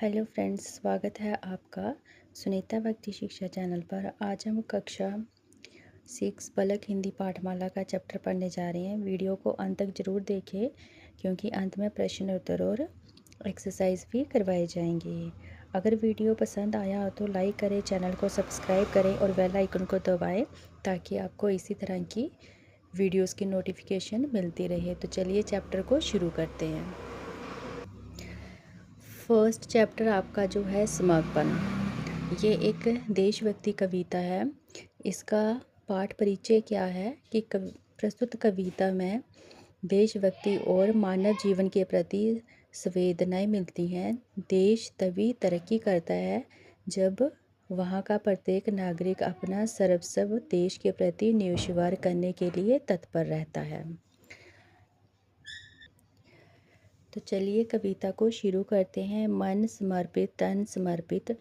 Hello friends, स्वागत है आपका सुनीता भक्ति शिक्षा चैनल पर। आज हम कक्षा 6 पलक हिंदी पाठमाला का चैप्टर पढ़ने जा रहे हैं। वीडियो को अंत तक ज़रूर देखें क्योंकि अंत में प्रश्न उत्तर और एक्सरसाइज भी करवाए जाएंगे। अगर वीडियो पसंद आया हो तो लाइक करें, चैनल को सब्सक्राइब करें और बेल आइकन को दबाएं ताकि आपको इसी तरह की वीडियोज़ की नोटिफिकेशन मिलती रहे। तो चलिए चैप्टर को शुरू करते हैं। फर्स्ट चैप्टर आपका जो है समर्पण, ये एक देशभक्ति कविता है। इसका पाठ परिचय क्या है कि प्रस्तुत कविता में देशभक्ति और मानव जीवन के प्रति संवेदनाएं मिलती हैं। देश तभी तरक्की करता है जब वहाँ का प्रत्येक नागरिक अपना सर्वस्व देश के प्रति निस्वार्थ करने के लिए तत्पर रहता है। तो चलिए कविता को शुरू करते हैं। मन समर्पित, तन समर्पित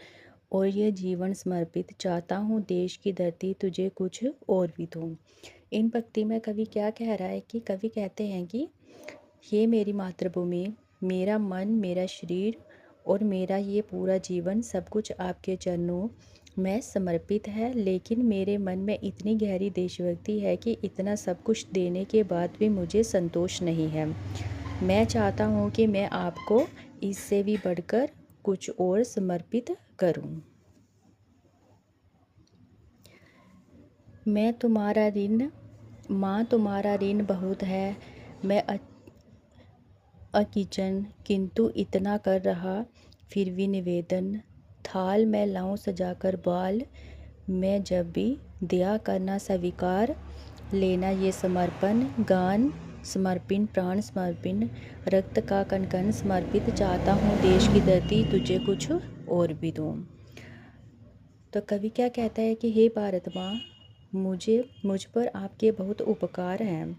और ये जीवन समर्पित, चाहता हूँ देश की धरती तुझे कुछ और भी दूँ। इन पंक्ति में कवि क्या कह रहा है कि कवि कहते हैं कि ये मेरी मातृभूमि, मेरा मन, मेरा शरीर और मेरा ये पूरा जीवन सब कुछ आपके चरणों में समर्पित है। लेकिन मेरे मन में इतनी गहरी देशभक्ति है कि इतना सब कुछ देने के बाद भी मुझे संतोष नहीं है। मैं चाहता हूँ कि मैं आपको इससे भी बढ़कर कुछ और समर्पित करूँ। मैं तुम्हारा ऋण, माँ तुम्हारा ऋण बहुत है, मैं अकिचन किंतु इतना कर रहा फिर भी निवेदन, थाल मैं लाऊं सजाकर बाल, मैं जब भी दया करना स्वीकार, लेना ये समर्पण, गान समर्पित, प्राण समर्पित, रक्त का कण कण समर्पित, चाहता हूँ देश की धरती तुझे कुछ और भी दूँ। तो कवि क्या कहता है कि हे भारत माँ, मुझ पर आपके बहुत उपकार हैं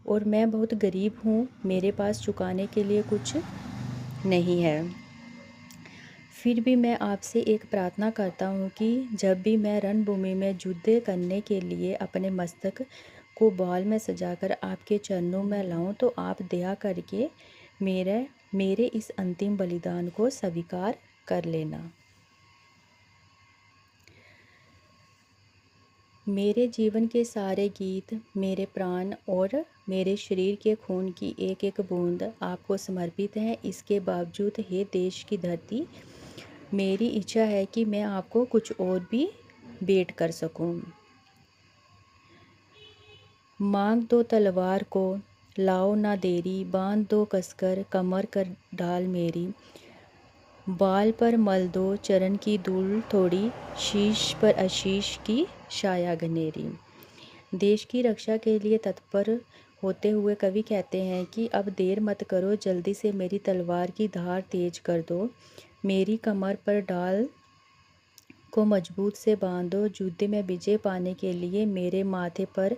और मैं बहुत गरीब हूँ, मेरे पास चुकाने के लिए कुछ नहीं है। फिर भी मैं आपसे एक प्रार्थना करता हूँ कि जब भी मैं रणभूमि में युद्ध करने के लिए अपने मस्तक को बाल में सजाकर आपके चरणों में लाऊं, तो आप दया करके मेरे इस अंतिम बलिदान को स्वीकार कर लेना। मेरे जीवन के सारे गीत, मेरे प्राण और मेरे शरीर के खून की एक एक बूंद आपको समर्पित है। इसके बावजूद हे देश की धरती, मेरी इच्छा है कि मैं आपको कुछ और भी भेंट कर सकूं। मांग दो तलवार को, लाओ ना देरी, बांध दो कसकर कमर कर ढाल मेरी, बाल पर मल दो चरण की धूल थोड़ी, शीश पर आशीष की छाया घनेरी। देश की रक्षा के लिए तत्पर होते हुए कवि कहते हैं कि अब देर मत करो, जल्दी से मेरी तलवार की धार तेज कर दो, मेरी कमर पर डाल को मजबूत से बांधो, युद्ध में विजय पाने के लिए मेरे माथे पर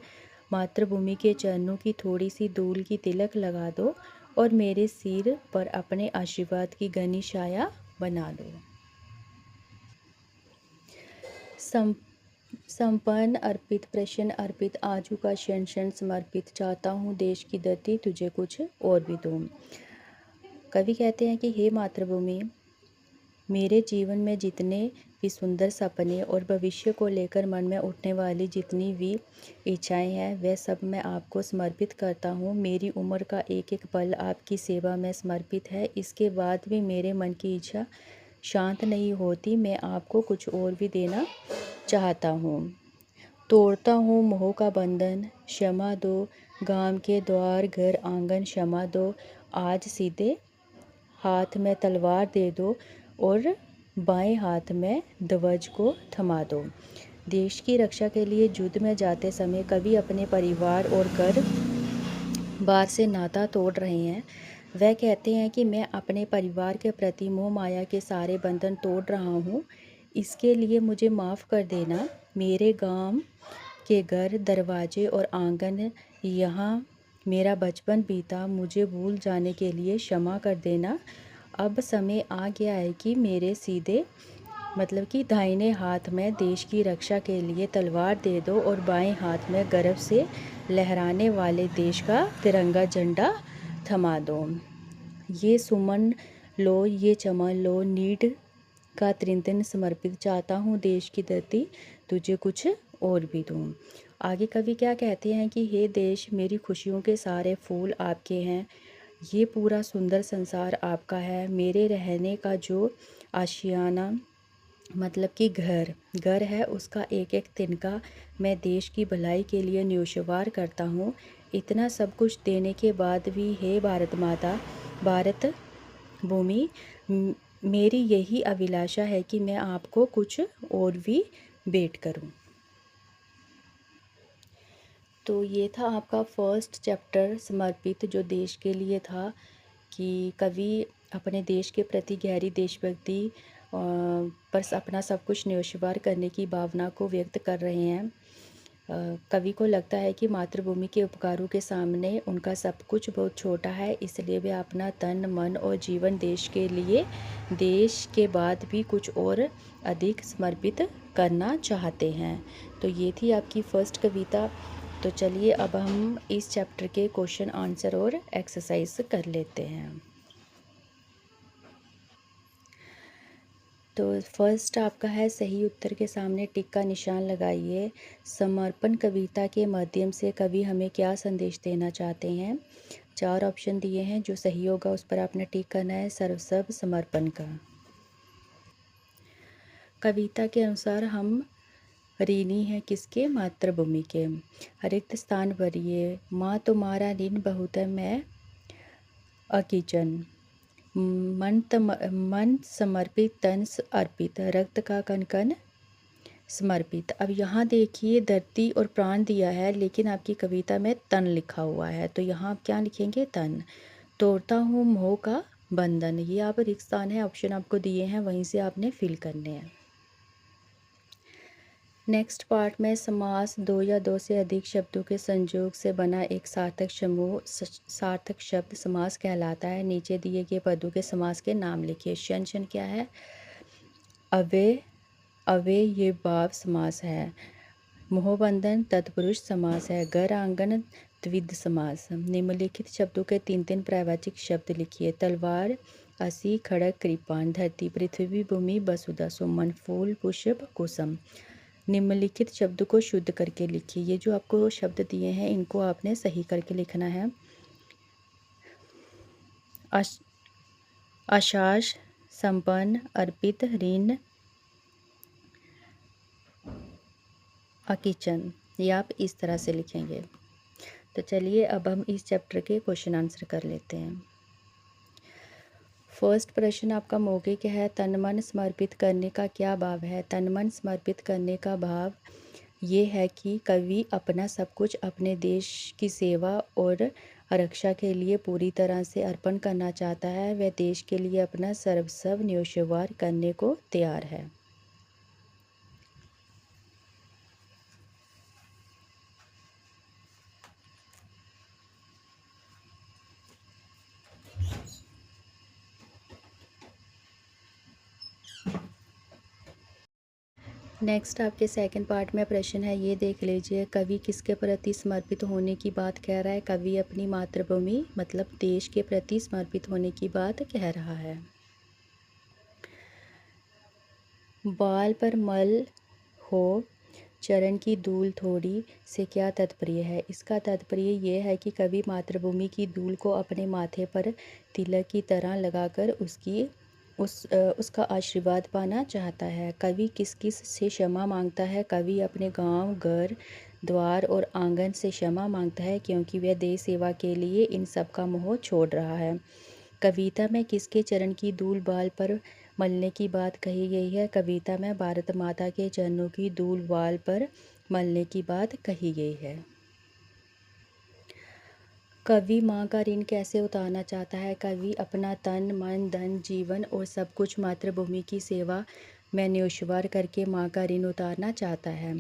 मातृभूमि के चरणों की थोड़ी सी धूल की तिलक लगा दो और मेरे सिर पर अपने आशीर्वाद की घनी छाया बना दो। संपन्न अर्पित, प्रश्न अर्पित, आजू का क्षण क्षण समर्पित, चाहता हूँ देश की धरती तुझे कुछ और भी दूँ। कवि कहते हैं कि हे मातृभूमि, मेरे जीवन में जितने भी सुंदर सपने और भविष्य को लेकर मन में उठने वाली जितनी भी इच्छाएं हैं, वह सब मैं आपको समर्पित करता हूँ। मेरी उम्र का एक एक पल आपकी सेवा में समर्पित है। इसके बाद भी मेरे मन की इच्छा शांत नहीं होती, मैं आपको कुछ और भी देना चाहता हूँ। तोड़ता हूँ मोह का बंधन, क्षमा दो, गांव के द्वार घर आंगन क्षमा दो, आज सीधे हाथ में तलवार दे दो और बाएं हाथ में ध्वज को थमा दो। देश की रक्षा के लिए युद्ध में जाते समय कवि अपने परिवार और घर बार से नाता तोड़ रहे हैं। वह कहते हैं कि मैं अपने परिवार के प्रति मोह माया के सारे बंधन तोड़ रहा हूँ, इसके लिए मुझे माफ़ कर देना। मेरे गांव के घर, दरवाजे और आंगन, यहाँ मेरा बचपन बीता, मुझे भूल जाने के लिए क्षमा कर देना। अब समय आ गया है कि मेरे सीधे मतलब कि दाहिने हाथ में देश की रक्षा के लिए तलवार दे दो और बाएं हाथ में गर्व से लहराने वाले देश का तिरंगा झंडा थमा दो। ये सुमन लो ये चमन लो नीड का त्रिंतन समर्पित, चाहता हूँ देश की धरती तुझे कुछ और भी दूँ। आगे कवि क्या कहते हैं कि हे देश, मेरी खुशियों के सारे फूल आपके हैं, ये पूरा सुंदर संसार आपका है, मेरे रहने का जो आशियाना मतलब कि घर है, उसका एक एक तिनका मैं देश की भलाई के लिए न्योछावर करता हूँ। इतना सब कुछ देने के बाद भी हे भारत माता, भारत भूमि, मेरी यही अभिलाषा है कि मैं आपको कुछ और भी भेंट करूं। तो ये था आपका फर्स्ट चैप्टर समर्पित, जो देश के लिए था, कि कवि अपने देश के प्रति गहरी देशभक्ति पर अपना सब कुछ न्योछावर करने की भावना को व्यक्त कर रहे हैं। कवि को लगता है कि मातृभूमि के उपकारों के सामने उनका सब कुछ बहुत छोटा है, इसलिए वे अपना तन मन और जीवन देश के लिए, देश के बाद भी कुछ और अधिक समर्पित करना चाहते हैं। तो ये थी आपकी फर्स्ट कविता। तो चलिए अब हम इस चैप्टर के क्वेश्चन आंसर और एक्सरसाइज कर लेते हैं। तो फर्स्ट आपका है, सही उत्तर के सामने टिक का निशान लगाइए। समर्पण कविता के माध्यम से कवि हमें क्या संदेश देना चाहते हैं। 4 ऑप्शन दिए हैं, जो सही होगा उस पर आपने टिक करना है सर्वस्व समर्पण का। कविता के अनुसार हम ऋणी हैं किसके, मातृभूमि के। रिक्त स्थान भरिए। माँ तुम्हारा ऋण बहुत है मैं अकिचन, मन समर्पित तन अर्पित, रक्त का कण कण समर्पित। अब यहाँ देखिए धरती और प्राण दिया है, लेकिन आपकी कविता में तन लिखा हुआ है, तो यहाँ आप क्या लिखेंगे, तन। तोड़ता हूँ मोह का बंधन, ये आप रिक्त स्थान है, ऑप्शन आपको दिए हैं, वहीं से आपने फिल करने हैं। नेक्स्ट पार्ट में समास, 2 या 2 से अधिक शब्दों के संयोग से बना एक सार्थक समूह सार्थक शब्द समास कहलाता है। नीचे दिए गए पदों के समास के नाम लिखिए। शन क्या है, अवे ये भाव समास है। मोहबंधन तत्पुरुष समास है। घर आंगन द्विध समास। निम्नलिखित शब्दों के 3 प्रवाचिक शब्द लिखिए। तलवार, असी, खड़ग, कृपाण। धरती, पृथ्वी, भूमि, वसुधा, सुमन, फूल, पुष्प, कुसुम। निम्नलिखित शब्द को शुद्ध करके लिखिए। ये जो आपको शब्द दिए हैं इनको आपने सही करके लिखना है। आशास, संपन्न, अर्पित, ऋण, अकिचन, ये आप इस तरह से लिखेंगे। तो चलिए अब हम इस चैप्टर के क्वेश्चन आंसर कर लेते हैं। फर्स्ट प्रश्न आपका मौखिक है, तन मन समर्पित करने का क्या भाव है। तन मन समर्पित करने का भाव ये है कि कवि अपना सब कुछ अपने देश की सेवा और रक्षा के लिए पूरी तरह से अर्पण करना चाहता है। वह देश के लिए अपना सर्वस्व न्योछावर करने को तैयार है। नेक्स्ट आपके सेकंड पार्ट में प्रश्न है, ये देख लीजिए। कवि किसके प्रति समर्पित होने की बात कह रहा है। कवि अपनी मातृभूमि मतलब देश के प्रति समर्पित होने की बात कह रहा है। बाल पर मल हो चरण की धूल थोड़ी से क्या तात्पर्य है। इसका तात्पर्य ये है कि कवि मातृभूमि की धूल को अपने माथे पर तिलक की तरह लगाकर उसका आशीर्वाद पाना चाहता है। कवि किस किस से क्षमा मांगता है। कवि अपने गांव, घर द्वार और आंगन से क्षमा मांगता है, क्योंकि वह देश सेवा के लिए इन सब का मोह छोड़ रहा है। कविता में किसके चरण की धूल बाल पर मलने की बात कही गई है। कविता में भारत माता के चरणों की धूल बाल पर मलने की बात कही गई है। कवि माँ का ऋण कैसे उतारना चाहता है। कवि अपना तन मन धन जीवन और सब कुछ मातृभूमि की सेवा में न्योछावर करके माँ का ऋण उतारना चाहता है।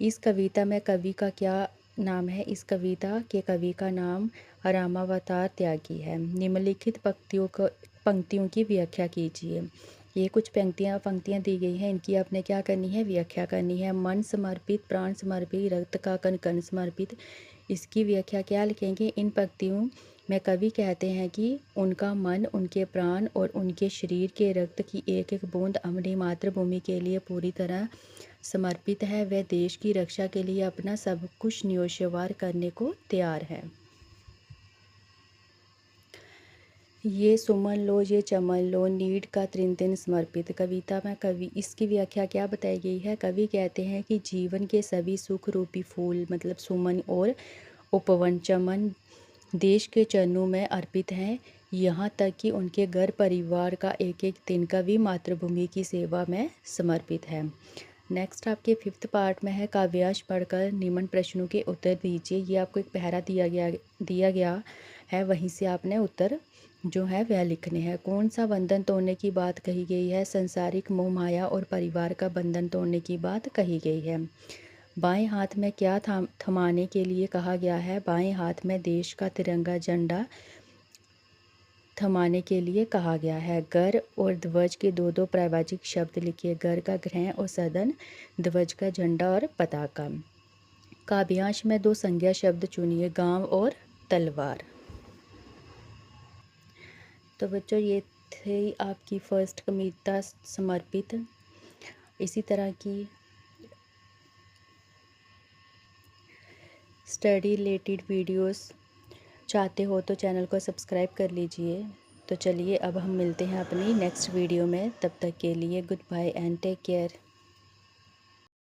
इस कविता में कवि का क्या नाम है। इस कविता के कवि का नाम रामावतार त्यागी है। निम्नलिखित पंक्तियों की व्याख्या कीजिए। ये कुछ पंक्तियाँ दी गई हैं, इनकी आपने क्या करनी है, व्याख्या करनी है। मन समर्पित, प्राण समर्पित, रक्त का कण कण समर्पित, इसकी व्याख्या क्या लिखेंगे। इन पंक्तियों में कवि कहते हैं कि उनका मन, उनके प्राण और उनके शरीर के रक्त की एक एक बूंद अपनी मातृभूमि के लिए पूरी तरह समर्पित है। वह देश की रक्षा के लिए अपना सब कुछ न्योछावर करने को तैयार है। ये सुमन लो, ये चमन लो, नीड का त्रिन तिन समर्पित। कविता में कवि इसकी व्याख्या क्या बताई गई है? कवि कहते हैं कि जीवन के सभी सुख रूपी फूल मतलब सुमन और उपवन चमन देश के चरणों में अर्पित हैं, यहाँ तक कि उनके घर परिवार का एक एक तिनका भी मातृभूमि की सेवा में समर्पित है। नेक्स्ट आपके 5th पार्ट में है काव्यांश पढ़कर निम्न प्रश्नों के उत्तर दीजिए। ये आपको एक पहरा दिया गया है, वहीं से आपने उत्तर जो है वह लिखने हैं। कौन सा बंधन तोड़ने की बात कही गई है? संसारिक मोह माया और परिवार का बंधन तोड़ने की बात कही गई है। बाएं हाथ में क्या थमाने के लिए कहा गया है? बाएं हाथ में देश का तिरंगा झंडा थमाने के लिए कहा गया है। घर और ध्वज के दो दो प्रायवाचिक शब्द लिखिए। घर का ग्रह और सदन, ध्वज का झंडा और पताका। काव्यांश में दो संज्ञा शब्द चुनिए, गांव और तलवार। तो बच्चों ये थे आपकी फर्स्ट कविता समर्पित। इसी तरह की स्टडी रिलेटेड वीडियोस चाहते हो तो चैनल को सब्सक्राइब कर लीजिए। तो चलिए अब हम मिलते हैं अपनी नेक्स्ट वीडियो में। तब तक के लिए goodbye and take care.